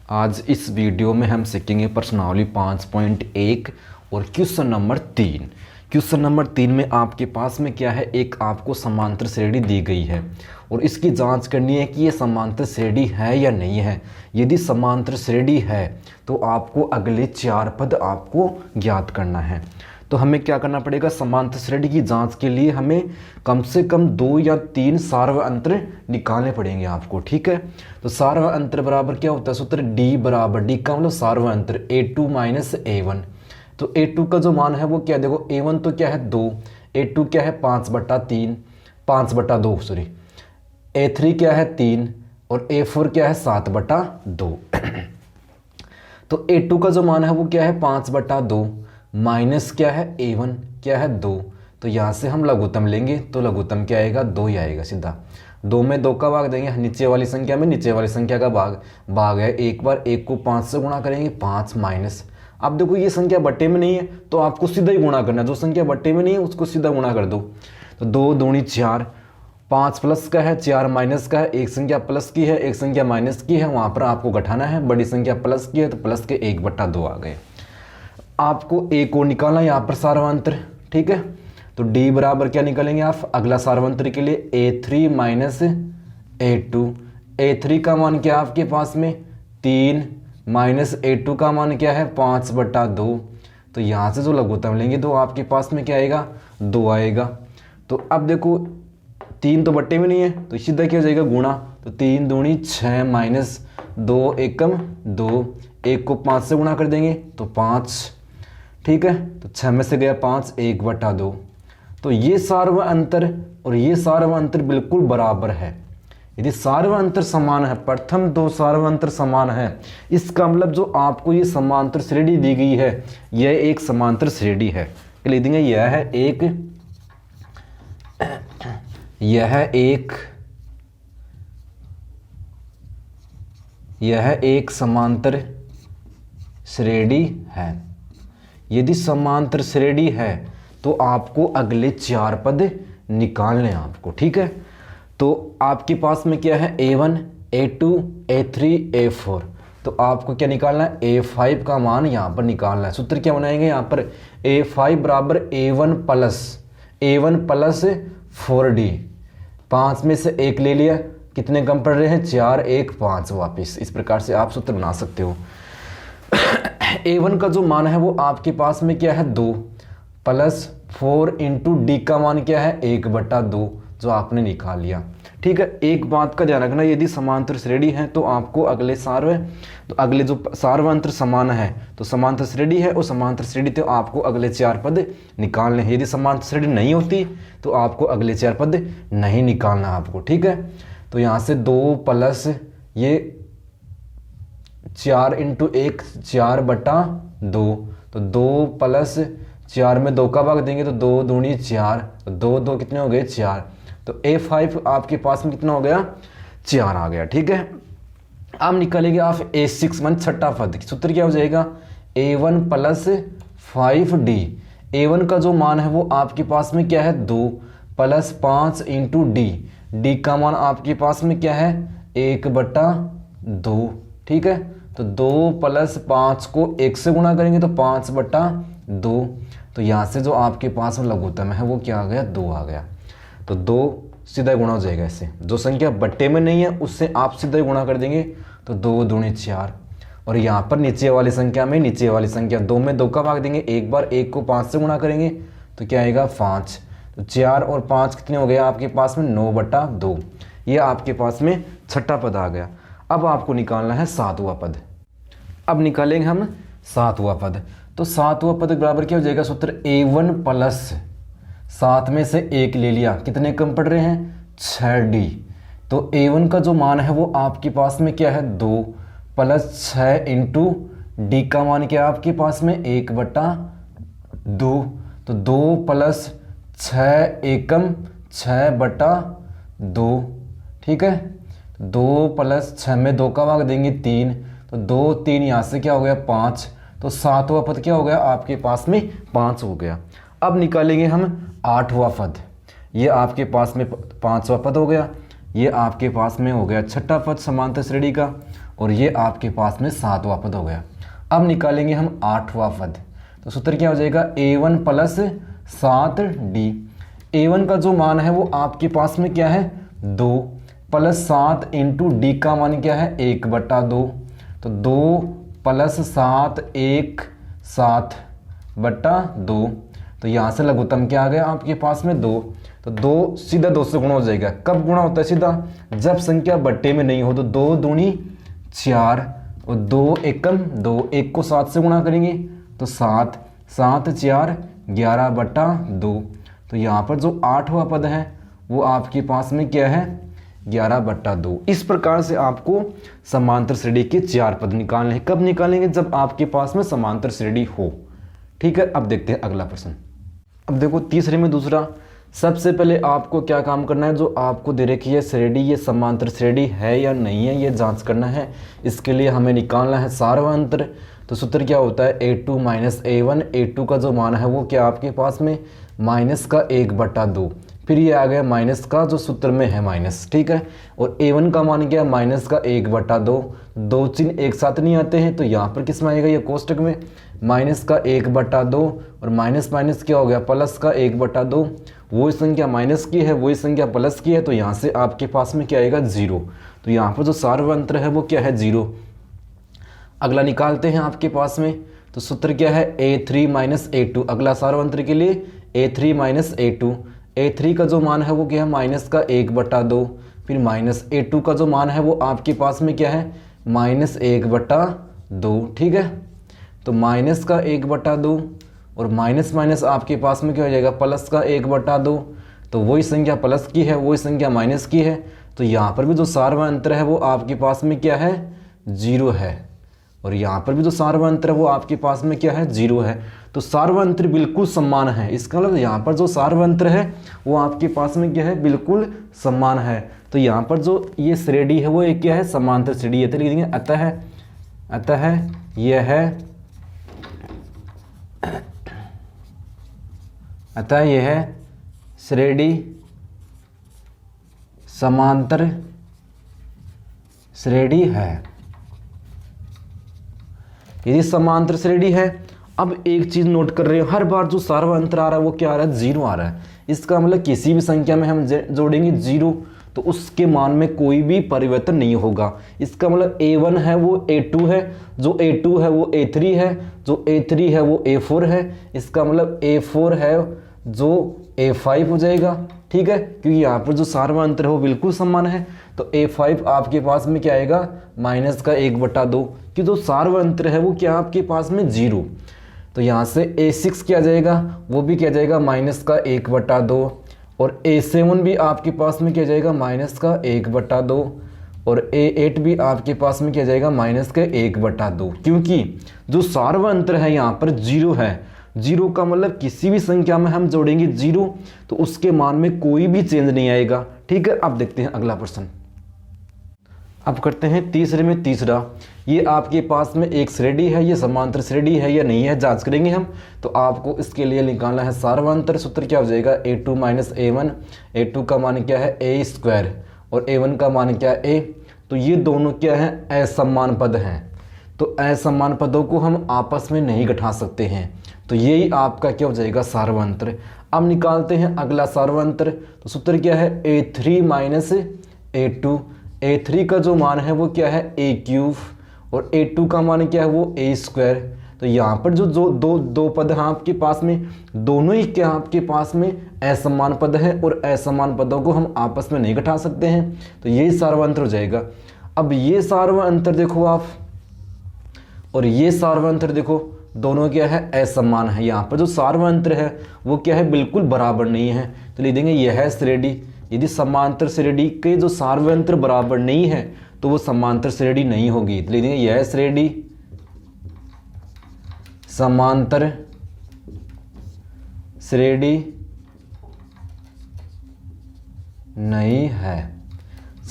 आज इस वीडियो में हम सीखेंगे प्रश्नावली 5.1 और क्वेश्चन नंबर 3। क्वेश्चन नंबर 3 में आपके पास में क्या है, एक आपको समांतर श्रेणी दी गई है और इसकी जांच करनी है कि ये समांतर श्रेणी है या नहीं है। यदि समांतर श्रेणी है तो आपको अगले 4 पद आपको ज्ञात करना है। तो हमें क्या करना पड़ेगा, समांतर श्रेणी की जांच के लिए हमें कम से कम 2 या 3 सार्व अंतर निकालने पड़ेंगे आपको, ठीक है। तो सार्व अंतर बराबर क्या होता है, सूत्र D बराबर, D का मतलब सार्व अंतर A2 माइनस A1। तो A2 का जो मान है वो क्या, देखो A1 तो क्या है 2, A2 क्या है 5/3, 5/2 सॉरी, A3 क्या है 3 और A4 क्या है 7/2। तो A2 का जो मान है वो क्या है 5/2 माइनस क्या है A1 क्या है 2। तो यहाँ से हम लघुत्तम लेंगे तो लघुत्तम क्या आएगा, 2 ही आएगा सीधा। 2 में 2 का भाग देंगे, नीचे वाली संख्या में नीचे वाली संख्या का भाग है। एक बार 1 को 5 से गुणा करेंगे, 5 माइनस। अब देखो ये संख्या बट्टे में नहीं है तो आपको सीधा ही गुणा करना है, जो संख्या बट्टे में नहीं है उसको सीधा गुणा कर दो। तो 2 दूनी 4, 5 प्लस का है 4 माइनस का है, एक संख्या प्लस की है एक संख्या माइनस की है, वहाँ पर आपको घटाना है। बड़ी संख्या प्लस की है तो प्लस के 1/2 आ गए। आपको A को निकालना है यहाँ पर सार्वंतर, ठीक है। तो D बराबर क्या निकालेंगे आप अगला सार्वंतर के लिए, A3 माइनस A2। A3 का मान क्या है आपके पास में 3 माइनस A2 का मान क्या है 5/2। तो यहाँ से जो लघुत्तम लेंगे तो आपके पास में क्या आएगा 2 आएगा। तो अब देखो 3 तो बट्टे में नहीं है तो सीधा क्या हो जाएगा गुणा। तो 3 दूनी 6 माइनस 2 एकम 2, 1 को 5 से गुणा कर देंगे तो 5, ठीक है। तो 6 में से गया 5, 1/2। तो ये सार्व अंतर और ये सार्व अंतर बिल्कुल बराबर है। यदि सार्व अंतर समान है, प्रथम 2 सार्व अंतर समान है, इसका मतलब जो आपको ये समांतर श्रेणी दी गई है यह एक समांतर श्रेणी है। लिख देंगे यह एक समांतर श्रेणी है। यदि समांतर श्रेणी है तो आपको अगले 4 पद निकालने हैं आपको, ठीक है। तो आपके पास में क्या है A1 A2 A3 A4। तो आपको क्या निकालना है, A5 का मान यहाँ पर निकालना है। सूत्र क्या बनाएंगे यहाँ पर, A5 बराबर A1 प्लस 4D। 5 में से 1 ले लिया, कितने कम पड़ रहे हैं 4 1 5 वापिस। इस प्रकार से आप सूत्र बना सकते हो। A1 का जो मान है वो आपके पास में क्या है 2 प्लस 4 इंटू D का मान क्या है 1/2, जो आपने निकाल लिया, ठीक है। एक बात का ध्यान रखना, यदि समांतर श्रेणी है तो आपको अगले जो सार्व अंतर समान है तो समांतर श्रेणी है और समांतर श्रेणी तो आपको अगले 4 पद निकालने हैं। यदि समांतर श्रेणी नहीं होती तो आपको अगले 4 पद नहीं निकालना आपको, ठीक है। तो यहाँ से 2 प्लस ये 4 इंटू 1 4/2। तो 2 प्लस 4 में 2 का भाग देंगे तो 2 दूनी 4, तो 2 2 कितने हो गए 4। तो A5 आपके पास में कितना हो गया 4 आ गया, ठीक है। अब निकालेंगे आप A6 मान छठा पद। सूत्र क्या हो जाएगा, A1 प्लस 5D। A1 का जो मान है वो आपके पास में क्या है 2 प्लस 5 इंटू D का मान आपके पास में क्या है 1/2, ठीक है। तो 2 प्लस 5 को 1 से गुणा करेंगे तो 5/2। तो यहाँ से जो आपके पास में लघुत्तम है वो क्या आ गया 2 आ गया। तो 2 सीधा गुणा हो जाएगा इससे, जो संख्या बट्टे में नहीं है उससे आप सीधा गुणा कर देंगे तो 2 दूनी 4। और यहाँ पर नीचे वाली संख्या में नीचे वाली संख्या 2 में 2 का भाग देंगे, एक बार 1 को 5 से गुणा करेंगे तो क्या आएगा 5। तो 4 और 5 कितने हो गया आपके पास में 9/2। ये आपके पास में छठा पद आ गया। अब आपको निकालना है 7वां पद। अब निकालेंगे हम 7वां पद। तो 7वां पद बराबर क्या हो जाएगा, सूत्र A1 प्लस 7 में से 1 ले लिया, कितने कम पड़ रहे हैं 6D। तो A1 का जो मान है वो आपके पास में क्या है 2 प्लस 6 इंटू D का मान क्या है आपके पास में 1/2। तो 2 प्लस 6 एकम 6/2, ठीक है। 2 प्लस 6 में 2 का भाग देंगे 3, तो 2 3 यहाँ से क्या हो गया 5। तो 7वां पद क्या हो गया आपके पास में 5 हो गया। अब निकालेंगे हम 8वां पद। ये आपके पास में 5वां पद हो गया, ये आपके पास में हो गया छठा पद समांतर श्रेणी का। और ये आपके पास में 7वां पद हो गया। अब निकालेंगे हम 8वां पद। तो सूत्र क्या हो जाएगा, a1 प्लस 7d। a1 का जो मान है वो आपके पास में क्या है 2 प्लस 7 इंटू डी का मान क्या है 1/2। तो 2 प्लस 7 1 7/2। तो यहाँ से लघुत्तम क्या आ गया आपके पास में 2। तो 2 सीधा 2 से गुणा हो जाएगा। कब गुणा होता है सीधा, जब संख्या बट्टे में नहीं हो। तो 2 दूनी 4 और 2 एकम 2, 1 को 7 से गुणा करेंगे तो 7, 7 4 11/2। तो यहाँ पर जो 8वां पद है वो आपके पास में क्या है 11/2। इस प्रकार से आपको समांतर श्रेणी के 4 पद निकालने हैं। कब निकालेंगे, जब आपके पास में समांतर श्रेणी हो। ठीक है, अब देखते हैं अगला प्रश्न। अब देखो तीसरे में दूसरा, सबसे पहले आपको क्या काम करना है, जो आपको दे रखी है श्रेणी ये समांतर श्रेणी है या नहीं है ये जांच करना है। इसके लिए हमें निकालना है सार्वअंतर। तो सूत्र क्या होता है a2 माइनस a1। a2 का जो मान है वो क्या आपके पास में माइनस का 1/2। फिर ये आ गया माइनस का जो सूत्र में है माइनस, ठीक है। और a1 का मान क्या है माइनस का 1/2। दो चिन्ह एक साथ नहीं आते हैं तो यहाँ पर किस में आएगा, ये कोष्टक में माइनस का 1/2 और माइनस माइनस क्या हो गया प्लस का 1/2। वही संख्या माइनस की है वही संख्या प्लस की है, तो यहाँ से आपके पास में क्या आएगा 0। तो यहाँ पर जो सार्वअंतर है वो क्या है 0। अगला निकालते हैं आपके पास में। तो सूत्र क्या है a3 माइनस a2। अगला सार्वअंतर के लिए a3 माइनस a2। a3 का जो मान है वो क्या है माइनस का 1/2। फिर माइनस a2 का जो मान है वो आपके पास में क्या है माइनस 1/2। ठीक है, तो माइनस का 1/2 और माइनस माइनस आपके पास में क्या हो जाएगा प्लस का 1/2। तो वही संख्या प्लस की है वही संख्या माइनस की है, तो यहाँ पर भी जो सार्वअंतर है वो आपके पास में क्या है 0 है। और यहाँ पर भी जो सार्वअंतर है वो आपके पास में क्या है 0 है। तो सार्वअंतर बिल्कुल समान है। इसका मतलब यहाँ पर जो सार्वअंतर है वो आपके पास में क्या है बिल्कुल समान है। तो यहाँ पर जो ये श्रेणी है वो एक क्या है समांतर श्रेणी है। तो लिख देंगे अतः यह है श्रेणी समांतर श्रेणी है। यदि समांतर श्रेणी है, अब एक चीज नोट कर रहे हो, हर बार जो सार्वअंतर आ रहा है वो क्या आ रहा है 0 आ रहा है। इसका मतलब किसी भी संख्या में हम जोड़ेंगे 0 तो उसके मान में कोई भी परिवर्तन नहीं होगा। इसका मतलब a1 है वो a2 है, जो a2 है वो a3 है, जो a3 है वो a4 है। इसका मतलब a4 है जो a5 हो जाएगा। ठीक है, क्योंकि यहाँ पर जो सार्वअंतर है वो बिल्कुल समान है। तो a5 आपके पास में क्या आएगा माइनस का 1/2, कि जो सार्वअंतर है वो क्या आपके पास में 0। तो यहाँ से a6 क्या जाएगा, वो भी क्या जाएगा माइनस का 1/2 और a7 भी आपके पास में क्या जाएगा माइनस का 1/2 और a8 भी आपके पास में क्या जाएगा माइनस का 1/2, क्योंकि जो सार्वअंतर है यहाँ पर 0 है। 0 का मतलब किसी भी संख्या में हम जोड़ेंगे 0 तो उसके मान में कोई भी चेंज नहीं आएगा। ठीक है, अब देखते हैं अगला प्रश्न। अब करते हैं तीसरे में तीसरा। ये आपके पास में एक श्रेणी है, ये समांतर श्रेणी है या नहीं है जांच करेंगे हम। तो आपको इसके लिए निकालना है सार्वअंतर। सूत्र क्या हो जाएगा a2 माइनस a1। a2 का मान क्या है a² और a1 का मान क्या है a। तो ये दोनों क्या है असमान पद हैं, तो असमान पदों को हम आपस में नहीं घटा सकते हैं। तो यही आपका क्या हो जाएगा सार्वअंतर। अब निकालते हैं अगला सार्वअंतर। तो सूत्र क्या है a3 माइनस a2। a3 का जो मान है वो क्या है a³ और a2 का मान क्या है वो a²। तो यहाँ पर जो दो पद हैं आपके पास में, दोनों ही क्या आपके पास में असमान पद है और असमान पदों को हम आपस में नहीं घटा सकते हैं। तो यही सार्वअंतर हो जाएगा। अब ये सार्वअंतर देखो आप और ये सार्वअंतर देखो, दोनों क्या है असमान है। यहाँ पर जो सार्वअंतर है वो क्या है बिल्कुल बराबर नहीं है। तो लिख देंगे यह है श्रेणी। यदि समांतर श्रेणी के जो सार्वअंतर बराबर नहीं है तो वो समांतर श्रेणी नहीं होगी। तो लिख देंगे यह श्रेणी समांतर श्रेणी नहीं है।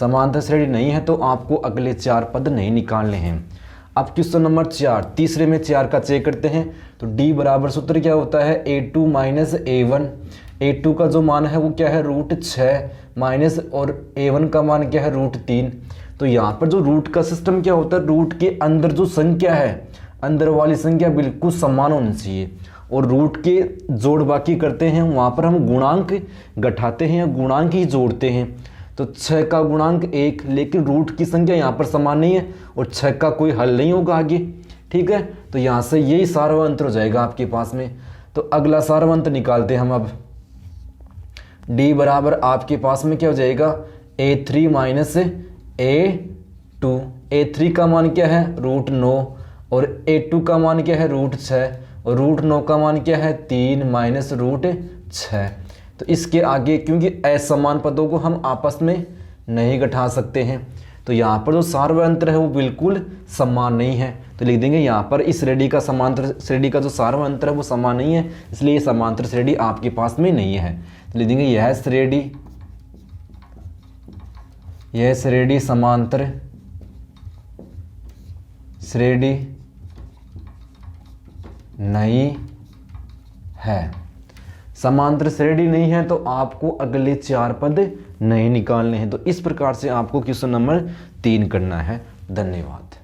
समांतर श्रेणी नहीं है तो आपको अगले 4 पद नहीं निकालने हैं। अब क्वेश्चन नंबर 4, तीसरे में 4 का चेक करते हैं। तो D बराबर सूत्र क्या होता है a2 माइनस a1। a2 का जो मान है वो क्या है √6 माइनस और a1 का मान क्या है √3। तो यहाँ पर जो रूट का सिस्टम क्या होता है, रूट के अंदर जो संख्या है, अंदर वाली संख्या बिल्कुल समान होनी चाहिए, और रूट के जोड़ बाकी करते हैं वहाँ पर हम गुणांक घटाते हैं या गुणांक ही जोड़ते हैं। तो 6 का गुणांक 1, लेकिन रूट की संख्या यहाँ पर समान नहीं है और 6 का कोई हल नहीं होगा आगे, ठीक है। तो यहाँ से यही सार्वंत्र हो जाएगा आपके पास में। तो अगला सार्वंत्र निकालते हैं हम अब। d बराबर आपके पास में क्या हो जाएगा, a3 माइनस a2। a3 का मान क्या है, √9, और a2 का मान क्या है, √6, और √9 का मान क्या है, 3 माइनस √6। तो इसके आगे क्योंकि असमान पदों को हम आपस में नहीं घटा सकते हैं, तो यहाँ पर जो सार्वंत्र है वो बिल्कुल समान नहीं है। तो लिख देंगे यहाँ पर इस श्रेणी का समांतर श्रेणी का जो सार्वंत्र है वो समान नहीं है, इसलिए ये समांतर श्रेणी आपके पास में नहीं है। तो लिख देंगे यह श्रेणी समांतर श्रेणी नहीं है। समांतर श्रेणी नहीं है तो आपको अगले 4 पद नहीं निकालने हैं। तो इस प्रकार से आपको क्वेश्चन नंबर 3 करना है। धन्यवाद।